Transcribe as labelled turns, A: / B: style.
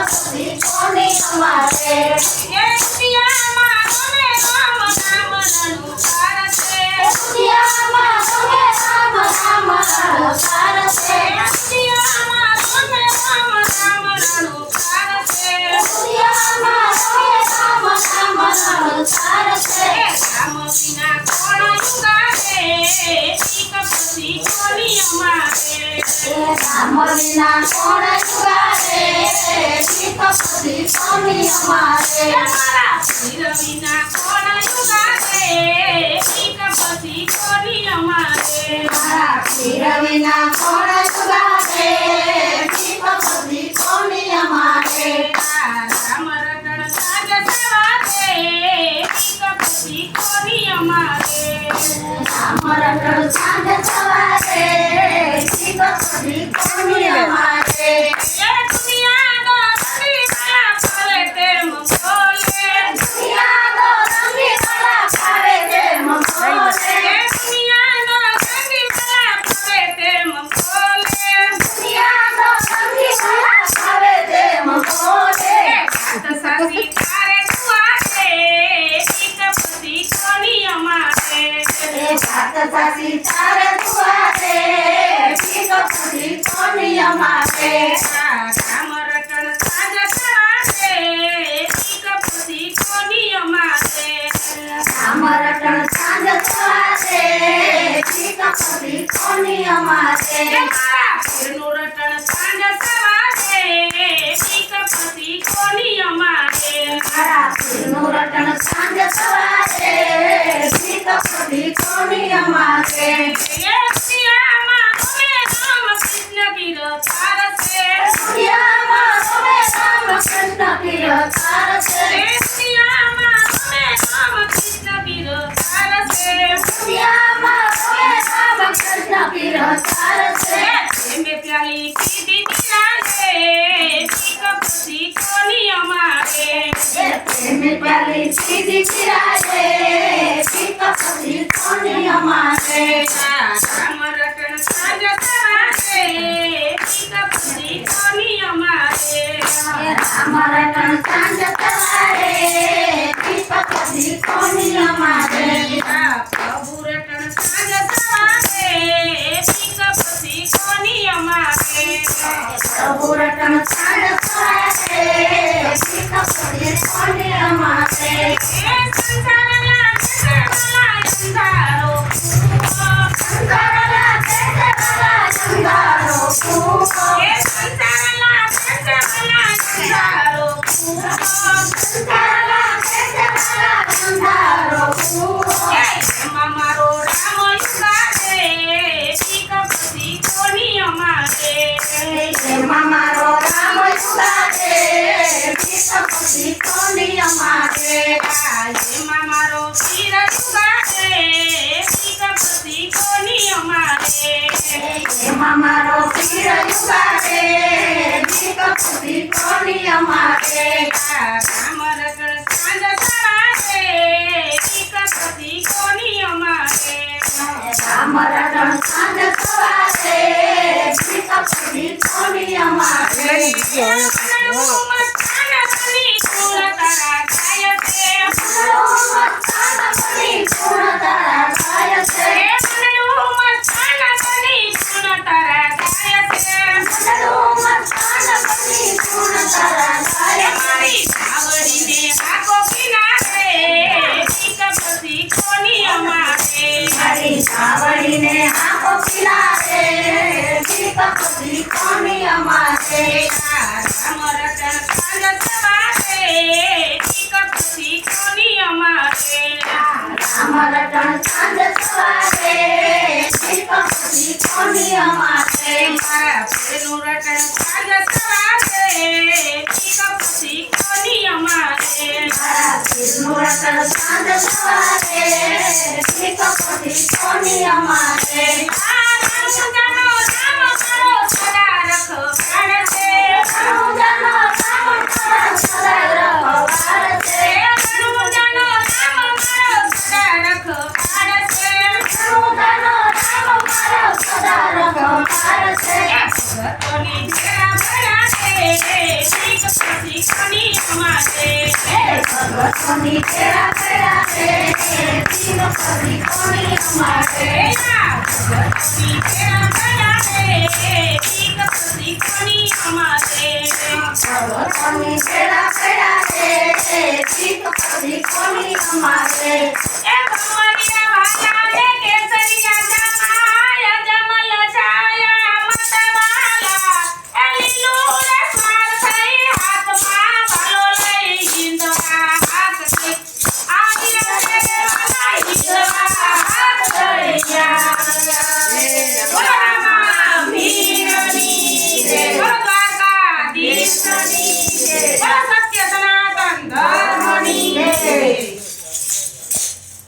A: પછી કોની અમારે
B: એ દુનિયામાં તમે રામ નામ રણુકાર છે
A: દુનિયામાં તમે રામ નામ રણુકાર છે
B: દુનિયામાં તમે રામ નામ રણુકાર છે
A: દુનિયામાં તમે રામ નામ રણુકાર છે
B: રામ વિના કોણ યુગારે એક પછી કોની અમારે
A: રામ વિના કોણ યુગારે એક પછી કોની અમારે
B: મારા પીર વિના કોણ યુગારે એક પછી કોની અમારે
A: મારા પીર વિના કોણ યુગારે એક પછી કોની અમારે
B: રામ રટણ સાજ સવારે એક પછી કોની અમારે
A: રામ રટણ સાંજ સવારે એક પછી કોની અમારે
B: એ દુનિયાનો રંગીલા ફરે તેમ બોલે
A: દુનિયાનો રંગીલા ફરે તેમ બોલે
B: એ દુનિયાનો રંગીલા ફરે તેમ બોલે
A: દુનિયાનો રંગીલા ફરે તેમ બોલે
B: વાત સાચી તારે તું આવે એક પછી કોની અમારે
A: એ વાત સાચી તારે દુઆરે એક પછી કોની અમારે
B: રામ રટણ સાજ સવારે એક પછી કોની અમારે
A: રામ રટણ સાંજ સવારે એક પછી કોની અમારે
B: મારા પીરનું રટણ સાંજ સવારે એક પછી કોની અમારે
A: મારા પીરનું રટણ સાંજ સવારે એક પછી કોની અમારે
B: એ દુનિયામાં તમે રામ કૃષ્ણ ગીરધાર છે
A: દુનિયામાં તમે રામ કૃષ્ણ પીરધાર છે
B: એ દુનિયામાં તમે રામ કૃષ્ણ ગીરધાર છે
A: દુનિયામાં તમે રામ કૃષ્ણ પીરધાર છે
B: મેં પ્યાલી કીધી નિરાલે એક પછી કોની અમારે
A: એ પ્રેમ પ્યાલી સીધી ચિરાએ એક પછી કોની અમારે
B: રામ રટણ સાજ સવારે એક પછી કોની અમારે
A: રામ રટણ સાંજ સવારે એક પછી કોની અમારે
B: પ્રભુ રટણ સાંજ સવારે એક પછી કોની અમારે
A: પ્રભુ રટણ સાંજ સવારે એક પછી કોની અમારે
B: એ સંસારના કેસરવાલા અંધારો
A: સંસારના કેસરવાલા અંધારો ફૂંકો
B: એ સંસારના કેસરવાલા અંધારો
A: સંસારના કેસરવાલા અંધારો ફૂંકો
B: એમાં મારો રામ યુગારે એક પછી કોની અમારે
A: એમાં મારો રામ યુગારે એક પછી કોની અમારે
B: એમાં મારો પીર યુગારે એક પછી કોની અમારે
A: એમાં મારો પીર યુગારે એક પછી કોની અમારે
B: રામ રટણ સાંજ સવારે એક પછી કોની અમારે
A: રામ રટણ સાંજ સવારે એક પછી કોની અમારે પૂર્ણ તારા ગાય છે મંડળું મસ્તાન બની પૂર્ણ તારા ગાય છે
B: મારી સાવડીને આખો કિનારે એક પછી કોની અમારે
A: મારી સાવડીને આંખો ખીલાવે એક પછી કોની અમારે
B: રામ રટણ સાંજ સવારે એક પછી કોની અમારે
A: રામ રટણ સાંજ સવારે એક પછી કોની અમારે
B: મારા પીરનું રટણ સાંજ સવારે એક પછી કોની અમારે
A: મારા પીરનું રટણ સાંજ સવારે એક પછી કોની અમારે
B: રામ કરો સદા રખવાડ છે
A: જાનો રામ કરો સદા રખવાડ છે
B: જાનો રામ કરો સદા રખવાડ છે
A: જાનો રામ કરો સદા રખવાડ છે
B: ભક્તોની તેરા ભલા રે ભીખ પછી કોની અમારે
A: ભગવતની તેરા ભલા રે ભીખ પછી કોની અમારે
B: ભગવતની તેરા ભલા રે ભીખ પછી કોની અમારે
A: ભગવતની તેરા ભલા રે ભીખ પછી કોની અમારે